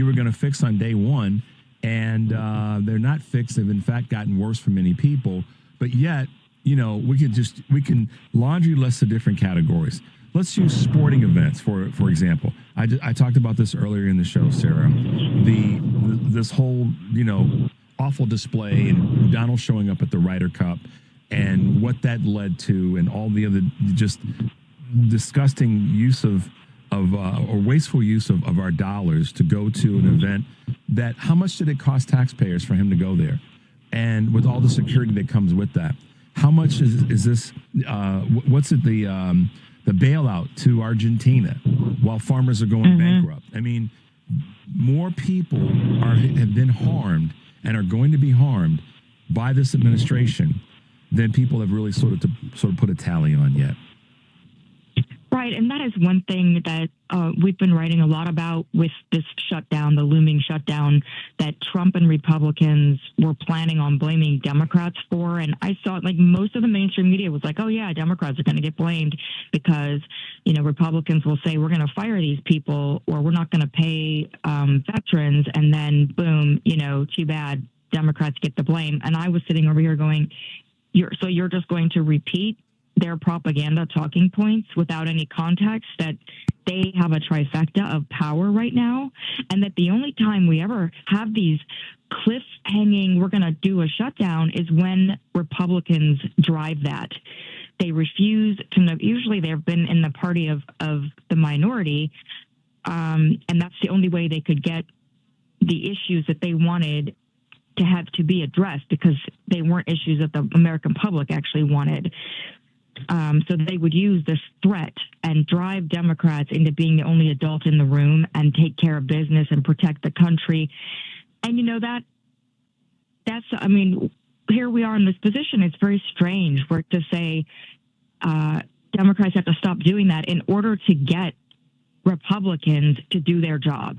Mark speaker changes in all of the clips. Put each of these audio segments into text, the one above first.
Speaker 1: you were going to fix on day one, and they're not fixed. They've in fact gotten worse for many people. But yet, we can laundry list the different categories. Let's use sporting events for example. I talked about this earlier in the show, Sarah. This whole awful display and Donald showing up at the Ryder Cup and what that led to, and all the other just disgusting use of or wasteful use of our dollars to go to an event that, how much did it cost taxpayers for him to go there? And with all the security that comes with that, how much is this, what's it, the bailout to Argentina while farmers are going bankrupt? I mean, more people have been harmed and are going to be harmed by this administration than people have really sort of put a tally on yet.
Speaker 2: Right, and that is one thing that we've been writing a lot about with this shutdown, the looming shutdown that Trump and Republicans were planning on blaming Democrats for. And I saw it, like, most of the mainstream media was like, oh, yeah, Democrats are going to get blamed because, Republicans will say we're going to fire these people or we're not going to pay veterans. And then, boom, too bad, Democrats get the blame. And I was sitting over here going, you're just going to repeat their propaganda talking points without any context, that they have a trifecta of power right now, and that the only time we ever have these cliff-hanging, we're going to do a shutdown, is when Republicans drive that. They refuse to, usually they've been in the party of the minority, and that's the only way they could get the issues that they wanted to have to be addressed, because they weren't issues that the American public actually wanted. So they would use this threat and drive Democrats into being the only adult in the room and take care of business and protect the country. And here we are in this position. It's very strange for it to say Democrats have to stop doing that in order to get Republicans to do their job.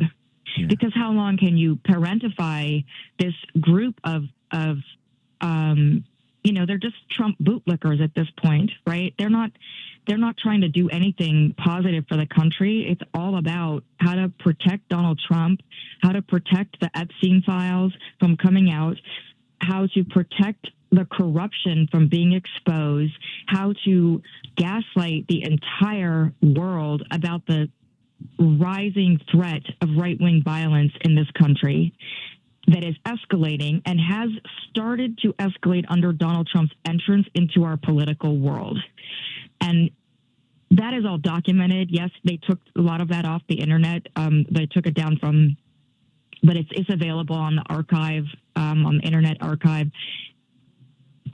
Speaker 2: Yeah. Because how long can you parentify this group of they're just Trump bootlickers at this point, right? They're not trying to do anything positive for the country. It's all about how to protect Donald Trump, how to protect the Epstein files from coming out, how to protect the corruption from being exposed, how to gaslight the entire world about the rising threat of right-wing violence in this country that is escalating and has started to escalate under Donald Trump's entrance into our political world. And that is all documented. Yes, they took a lot of that off the internet. They took it down but it's available on the archive, on the Internet Archive.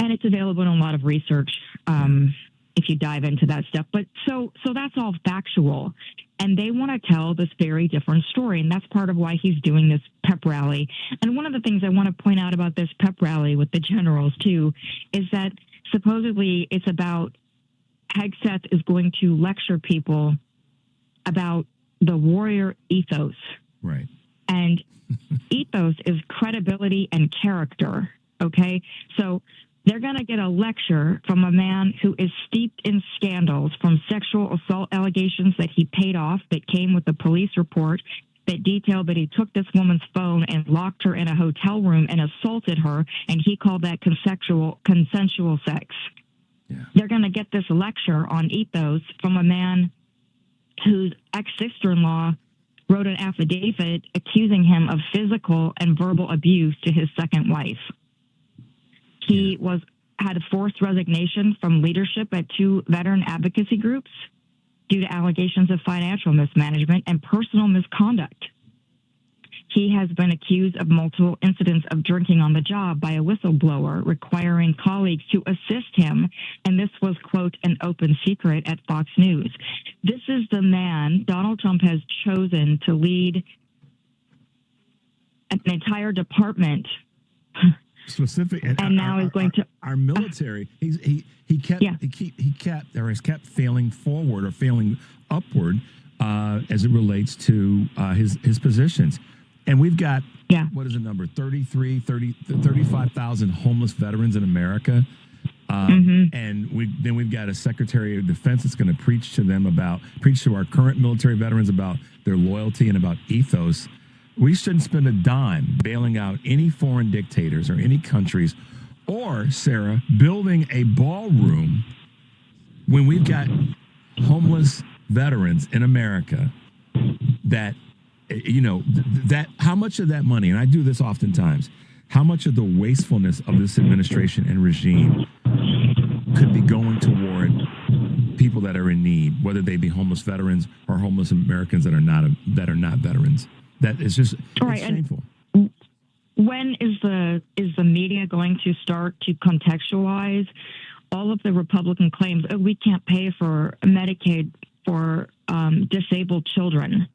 Speaker 2: And it's available in a lot of research if you dive into that stuff. But so that's all factual. And they want to tell this very different story. And that's part of why he's doing this pep rally. And one of the things I want to point out about this pep rally with the generals, too, is that supposedly it's about Hegseth is going to lecture people about the warrior ethos.
Speaker 1: Right.
Speaker 2: And ethos is credibility and character. Okay. So they're going to get a lecture from a man who is steeped in scandals, from sexual assault allegations that he paid off, that came with a police report that detailed that he took this woman's phone and locked her in a hotel room and assaulted her, and he called that consensual sex. Yeah. They're going to get this lecture on ethos from a man whose ex-sister-in-law wrote an affidavit accusing him of physical and verbal abuse to his second wife. He had a forced resignation from leadership at 2 veteran advocacy groups due to allegations of financial mismanagement and personal misconduct. He has been accused of multiple incidents of drinking on the job by a whistleblower, requiring colleagues to assist him. And this was, quote, an open secret at Fox News. This is the man Donald Trump has chosen to lead an entire department.
Speaker 1: Specific,
Speaker 2: and now he's going to
Speaker 1: our military. He has kept failing forward or failing upward as it relates to his positions. And we've got what is the number? 35,000 homeless veterans in America. And we've got a Secretary of Defense that's going to preach to our current military veterans about their loyalty and about ethos. We shouldn't spend a dime bailing out any foreign dictators or any countries, or, Sarah, building a ballroom when we've got homeless veterans in America that, that how much of that money, and I do this oftentimes, how much of the wastefulness of this administration and regime could be going toward people that are in need, whether they be homeless veterans or homeless Americans that are not veterans. That is just it's shameful.
Speaker 2: When is the media going to start to contextualize all of the Republican claims? Oh, we can't pay for Medicaid for disabled children,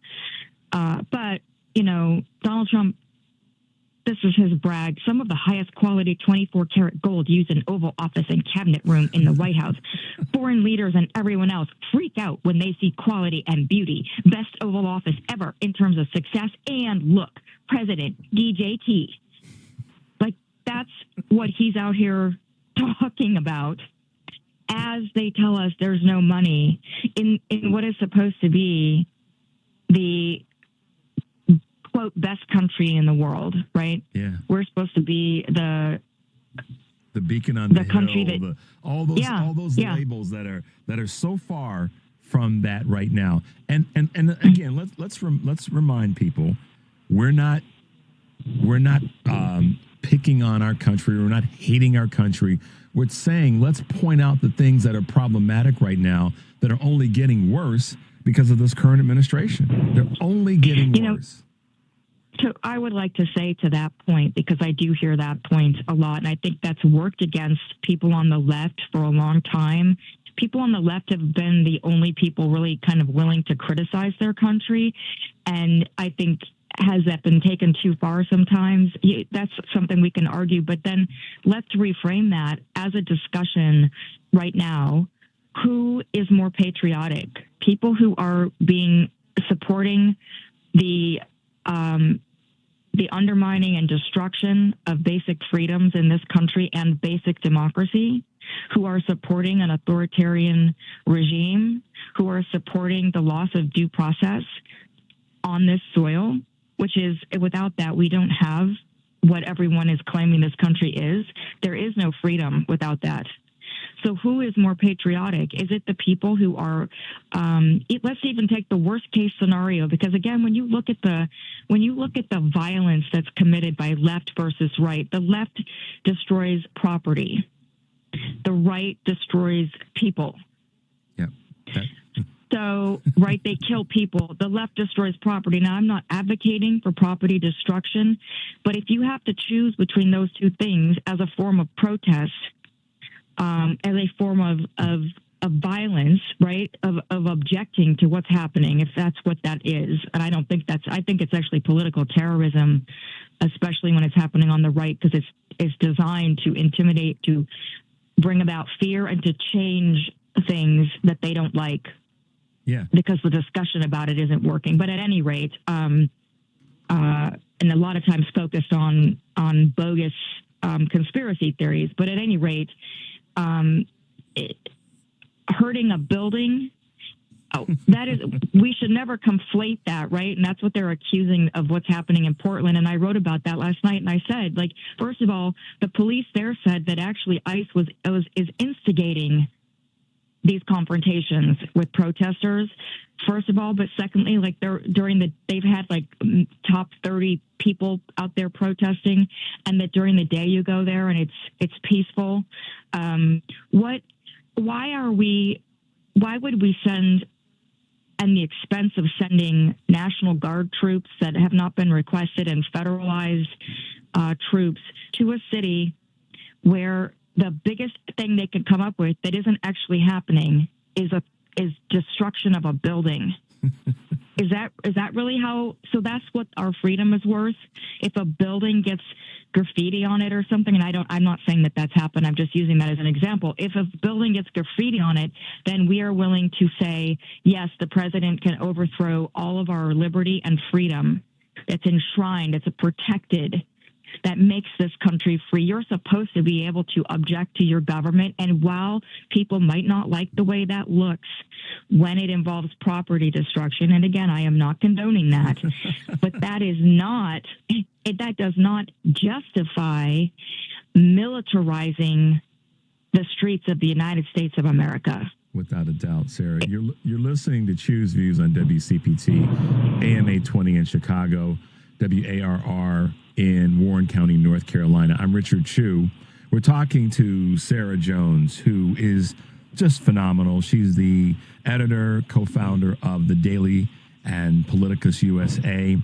Speaker 2: but Donald Trump. This is his brag. Some of the highest quality 24-karat gold used in Oval Office and Cabinet Room in the White House. Foreign leaders and everyone else freak out when they see quality and beauty. Best Oval Office ever in terms of success. And look, President DJT. Like, that's what he's out here talking about as they tell us there's no money in what is supposed to be the quote best country in the world, right?
Speaker 1: Yeah,
Speaker 2: we're supposed to be the
Speaker 1: beacon on the
Speaker 2: country
Speaker 1: hill,
Speaker 2: that
Speaker 1: all those labels that are so far from that right now. And again, let's remind people, we're not picking on our country. We're not hating our country. We're saying let's point out the things that are problematic right now that are only getting worse because of this current administration. They're only getting worse.
Speaker 2: So I would like to say to that point, because I do hear that point a lot, and I think that's worked against people on the left for a long time. People on the left have been the only people really kind of willing to criticize their country. And I think, has that been taken too far sometimes? That's something we can argue. But then let's reframe that as a discussion right now. Who is more patriotic? People who are supporting the undermining and destruction of basic freedoms in this country and basic democracy, who are supporting an authoritarian regime, who are supporting the loss of due process on this soil, which is, without that, we don't have what everyone is claiming this country is. There is no freedom without that. So who is more patriotic? Is it the people who are, let's even take the worst case scenario, because again, when you look at the violence that's committed by left versus right, the left destroys property. The right destroys people.
Speaker 1: Yeah.
Speaker 2: So, right, they kill people. The left destroys property. Now, I'm not advocating for property destruction, but if you have to choose between those two things as a form of protest, as a form of violence, right, of objecting to what's happening, if that's what that is. And I think it's actually political terrorism, especially when it's happening on the right, because it's designed to intimidate, to bring about fear, and to change things that they don't like.
Speaker 1: Yeah.
Speaker 2: Because the discussion about it isn't working. But at any rate, and a lot of times focused on bogus conspiracy theories, but at any rate, hurting a building, we should never conflate that, right? And that's what they're accusing of what's happening in Portland. And I wrote about that last night, and I said, like, first of all, the police there said that actually ICE is instigating these confrontations with protesters, first of all, but secondly, like they've had like top 30 people out there protesting, and that during the day you go there and it's peaceful. Why would we send, and the expense of sending National Guard troops that have not been requested and federalized troops to a city where the biggest thing they could come up with that isn't actually happening is destruction of a building. Is that really how? So that's what our freedom is worth. If a building gets graffiti on it or something, and I'm not saying that that's happened. I'm just using that as an example. If a building gets graffiti on it, then we are willing to say, yes, the president can overthrow all of our liberty and freedom. It's enshrined. It's protected. that makes this country free. You're supposed to be able to object to your government. And while people might not like the way that looks when it involves property destruction, and again, I am not condoning that, but that does not justify militarizing the streets of the United States of America.
Speaker 1: Without a doubt, Sarah. You're listening to Choose Views on WCPT, AM 820 in Chicago, WARR in Warren County, North Carolina. I'm Richard Chu. We're talking to Sarah Jones, who is just phenomenal. She's the editor, co-founder of The Daily and Politicus USA.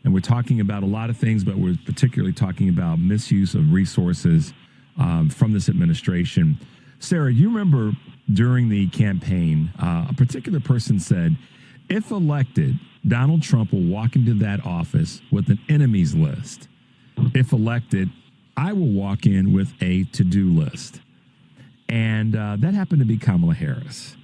Speaker 1: And we're talking about a lot of things, but we're particularly talking about misuse of resources from this administration. Sarah, you remember during the campaign, a particular person said, if elected, Donald Trump will walk into that office with an enemies list. If elected, I will walk in with a to-do list. And that happened to be Kamala Harris.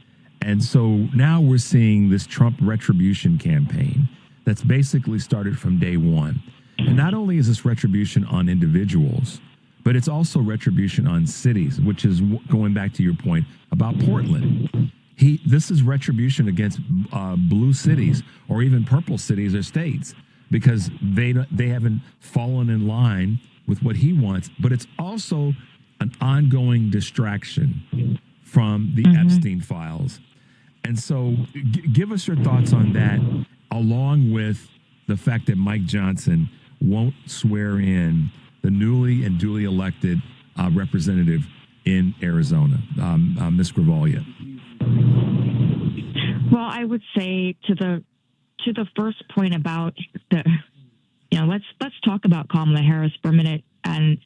Speaker 1: And so now we're seeing this Trump retribution campaign that's basically started from day one. And not only is this retribution on individuals, but it's also retribution on cities, which is going back to your point about Portland. This is retribution against blue cities or even purple cities or states because they haven't fallen in line with what he wants. But it's also an ongoing distraction from the Epstein files. And so give us your thoughts on that, along with the fact that Mike Johnson won't swear in the newly and duly elected representative in Arizona, Ms. Gravolia.
Speaker 2: Well, I would say to the first point about let's talk about Kamala Harris for a minute, and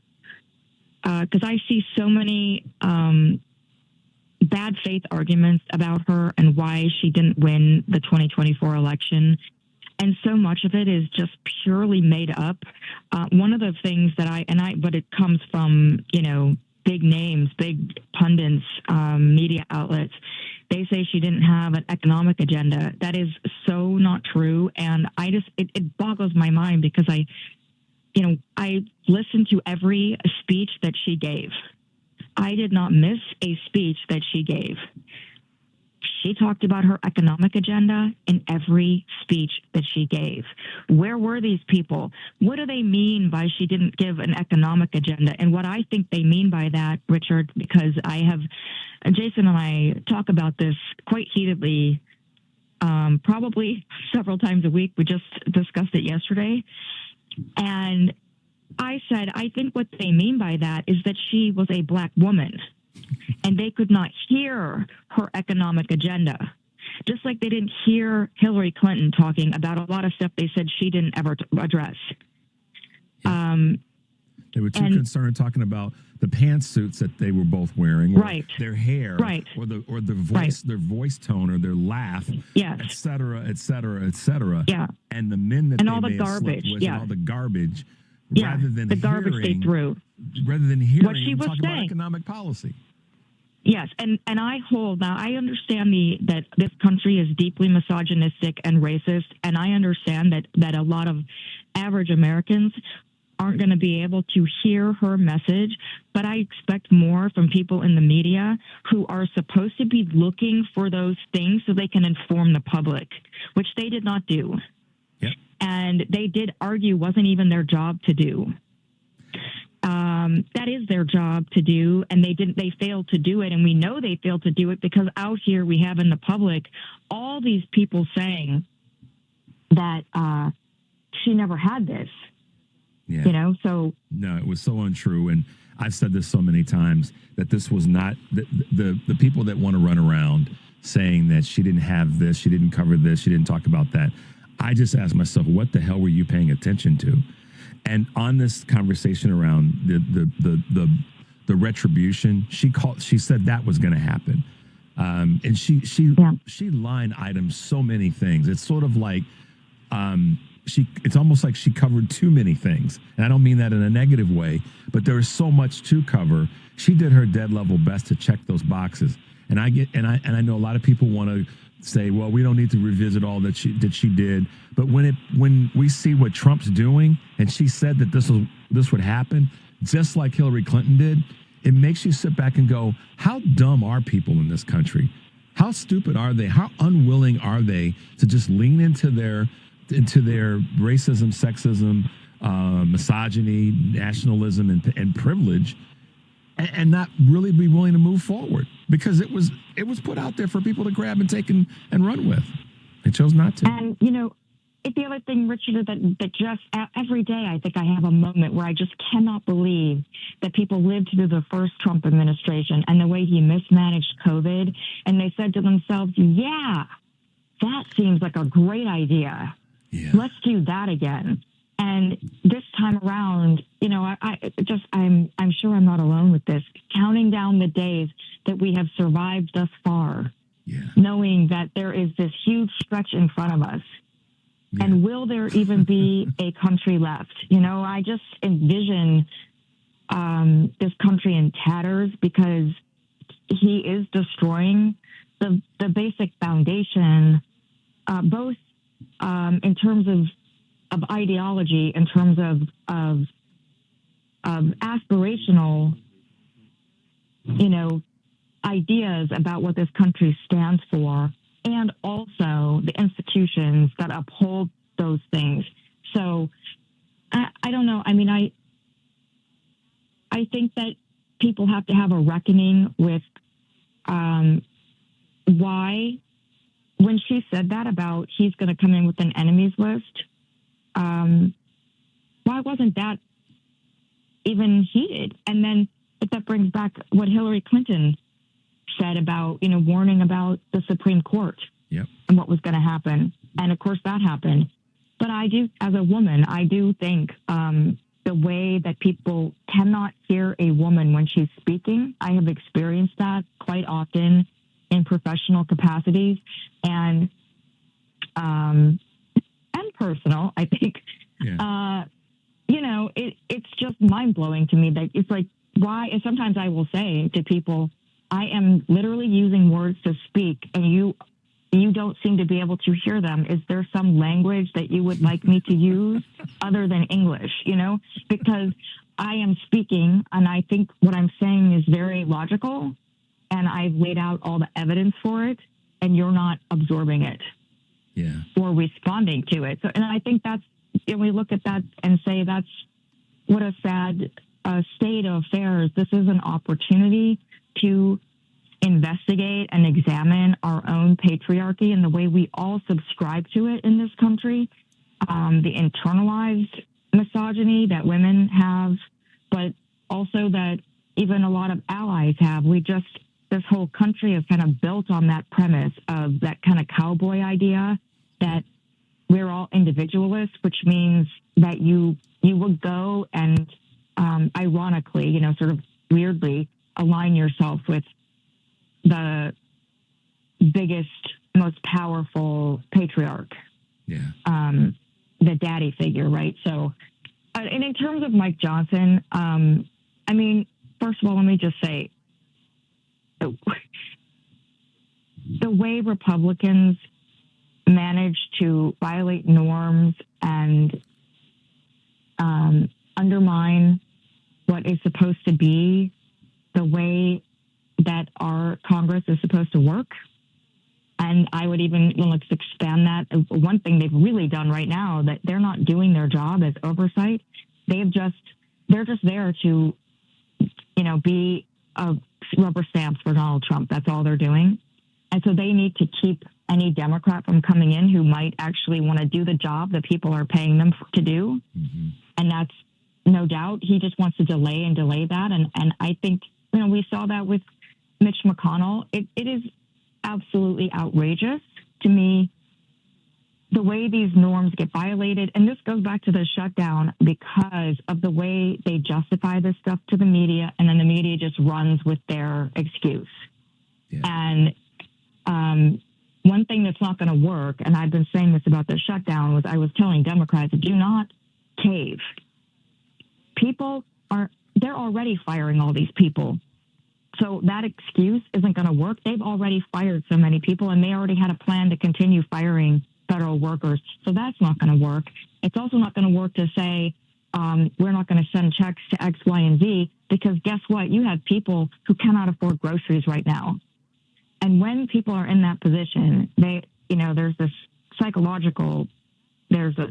Speaker 2: because I see so many bad faith arguments about her and why she didn't win the 2024 election. And so much of it is just purely made up. One of the things that but it comes from, big names, big pundits, media outlets. They say she didn't have an economic agenda. That is so not true. And it boggles my mind because I listened to every speech that she gave. I did not miss a speech that she gave. She talked about her economic agenda in every speech that she gave. Where were these people? What do they mean by she didn't give an economic agenda? And what I think they mean by that, Richard, because Jason and I talk about this quite heatedly, probably several times a week. We just discussed it yesterday. And I said, I think what they mean by that is that she was a Black woman. And they could not hear her economic agenda, just like they didn't hear Hillary Clinton talking about a lot of stuff they said she didn't ever address.
Speaker 1: They were too concerned talking about the pantsuits that they were both wearing, or their hair, or the voice, their voice tone, or their laugh, et cetera, et cetera, et cetera.
Speaker 2: Yeah,
Speaker 1: and the men that
Speaker 2: and
Speaker 1: they
Speaker 2: all the
Speaker 1: may have
Speaker 2: garbage,
Speaker 1: slept with, and all the garbage.
Speaker 2: Rather than the garbage they threw.
Speaker 1: Rather than hearing
Speaker 2: what she was
Speaker 1: talk
Speaker 2: saying.
Speaker 1: About economic policy.
Speaker 2: Yes, and I understand that this country is deeply misogynistic and racist, and I understand that a lot of average Americans aren't going to be able to hear her message, but I expect more from people in the media who are supposed to be looking for those things so they can inform the public, which they did not do.
Speaker 1: Yep.
Speaker 2: And they did argue wasn't even their job to do. That is their job to do, and they failed to do it. And we know they failed to do it because out here we have in the public all these people saying that she never had this.
Speaker 1: Yeah.
Speaker 2: So.
Speaker 1: No, it was so untrue. And I've said this so many times that this was not the people that want to run around saying that she didn't have this, she didn't cover this, she didn't talk about that. I just asked myself, what the hell were you paying attention to? And on this conversation around the retribution, she said that was going to happen, and she line items so many things. It's sort of like it's almost like she covered too many things, and I don't mean that in a negative way, but there is so much to cover. She did her dead level best to check those boxes, and I know a lot of people want to say, well, we don't need to revisit all that she did. But when we see what Trump's doing, and she said that this was this would happen, just like Hillary Clinton did, it makes you sit back and go, how dumb are people in this country? How stupid are they? How unwilling are they to just lean into their racism, sexism, misogyny, nationalism, and privilege, and not really be willing to move forward? Because it was put out there for people to grab and take and run with. They chose not to.
Speaker 2: And, the other thing, Richard, is that just every day I think I have a moment where I just cannot believe that people lived through the first Trump administration and the way he mismanaged COVID. And they said to themselves, yeah, that seems like a great idea.
Speaker 1: Yeah.
Speaker 2: Let's do that again. And this time around, I'm sure I'm not alone with this, counting down the days that we have survived thus far, knowing that there is this huge stretch in front of us. Yeah. And will there even be a country left? I just envision this country in tatters because he is destroying the basic foundation, both in terms of ideology, in terms of aspirational, ideas about what this country stands for, and also the institutions that uphold those things. So I don't know. I mean, I think that people have to have a reckoning with why, when she said that about he's going to come in with an enemies list, why wasn't that even heeded? And then that brings back what Hillary Clinton said about, warning about the Supreme Court and what was going to happen. And of course that happened. But I do, as a woman, I do think the way that people cannot hear a woman when she's speaking, I have experienced that quite often in professional capacities and personal, I think. It's just mind-blowing to me that it's like, why? And sometimes I will say to people, I am literally using words to speak, and you don't seem to be able to hear them. Is there some language that you would like me to use other than English? Because I am speaking, and I think what I'm saying is very logical, and I've laid out all the evidence for it, and you're not absorbing it or responding to it. So, and I think that's, we look at that and say that's what a sad state of affairs. This is an opportunity to investigate and examine our own patriarchy and the way we all subscribe to it in this country, the internalized misogyny that women have, but also that even a lot of allies have. This whole country is kind of built on that premise of that kind of cowboy idea that we're all individualists, which means that you will go and ironically, sort of weirdly align yourself with the biggest, most powerful patriarch, the daddy figure, right? So, and in terms of Mike Johnson, I mean, first of all, let me just say, the way Republicans manage to violate norms and undermine what is supposed to be the way that our Congress is supposed to work. And I would even, let's expand that. One thing they've really done right now, that they're not doing their job as oversight. They're just there to, be rubber stamps for Donald Trump. That's all they're doing. And so they need to keep any Democrat from coming in who might actually want to do the job that people are paying them to do. Mm-hmm. And that's no doubt. He just wants to delay that. And I think, we saw that with Mitch McConnell. It is absolutely outrageous to me, the way these norms get violated. And this goes back to the shutdown because of the way they justify this stuff to the media, and then the media just runs with their excuse. Yeah. And one thing that's not going to work, and I've been saying this about the shutdown, was I was telling Democrats, do not cave. They're already firing all these people. So that excuse isn't going to work. They've already fired so many people, and they already had a plan to continue firing federal workers. So that's not going to work. It's also not going to work to say, we're not going to send checks to X, Y, and Z, because guess what? You have people who cannot afford groceries right now. And when people are in that position, there's this there's a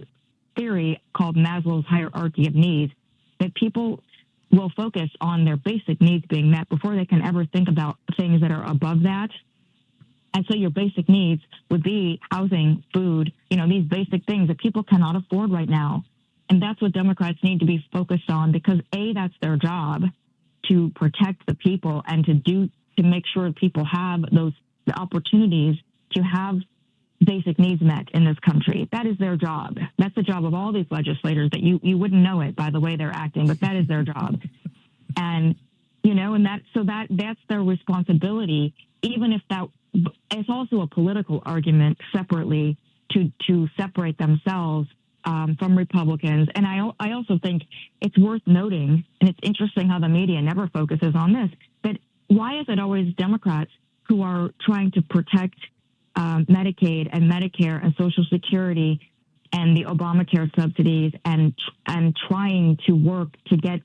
Speaker 2: theory called Maslow's hierarchy of needs, that people will focus on their basic needs being met before they can ever think about things that are above that. And so your basic needs would be housing, food, these basic things that people cannot afford right now. And that's what Democrats need to be focused on, because that's their job, to protect the people and to make sure people have the opportunities to have basic needs met in this country. That is their job. That's the job of all these legislators, that you wouldn't know it by the way they're acting, but that is their job. And, that's their responsibility, even if it's also a political argument separately to separate themselves from Republicans. And I also think it's worth noting, and it's interesting how the media never focuses on this, but why is it always Democrats who are trying to protect Medicaid and Medicare and Social Security and the Obamacare subsidies and trying to work to get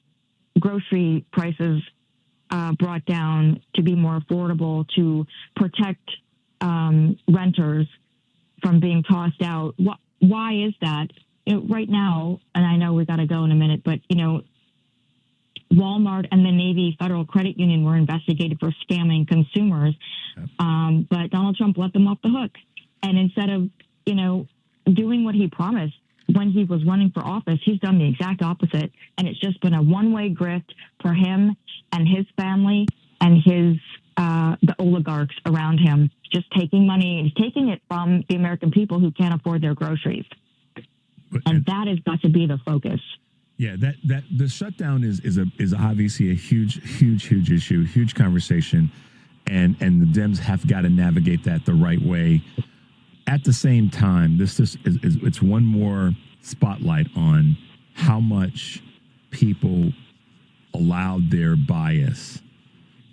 Speaker 2: grocery prices brought down to be more affordable, to protect renters from being tossed out? Why is that? Right now, and I know we got to go in a minute, but Walmart and the Navy Federal Credit Union were investigated for scamming consumers, but Donald Trump let them off the hook. And instead of doing what he promised when he was running for office, he's done the exact opposite, and it's just been a one-way grift for him and his family and the oligarchs around him, just taking money. He's taking it from the American people who can't afford their groceries. And that has got to be the focus.
Speaker 1: Yeah, that the shutdown is obviously a huge issue, huge conversation, and the Dems have got to navigate that the right way. At the same time, it's one more spotlight on how much people allowed their bias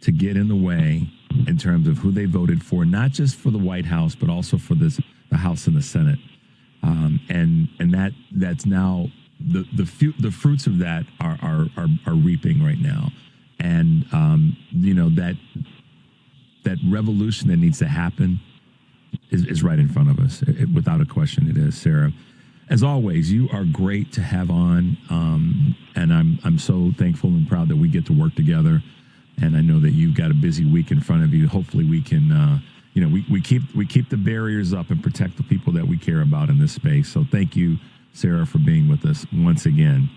Speaker 1: to get in the way in terms of who they voted for, not just for the White House, but also for the House and the Senate. And that's now the fruits of that are reaping right now, and that revolution that needs to happen is right in front of us. Without a question, it is. Sarah, as always, you are great to have on, and I'm so thankful and proud that we get to work together. And I know that you've got a busy week in front of you. Hopefully, we can. We keep the barriers up and protect the people that we care about in this space. So thank you, Sarah, for being with us once again.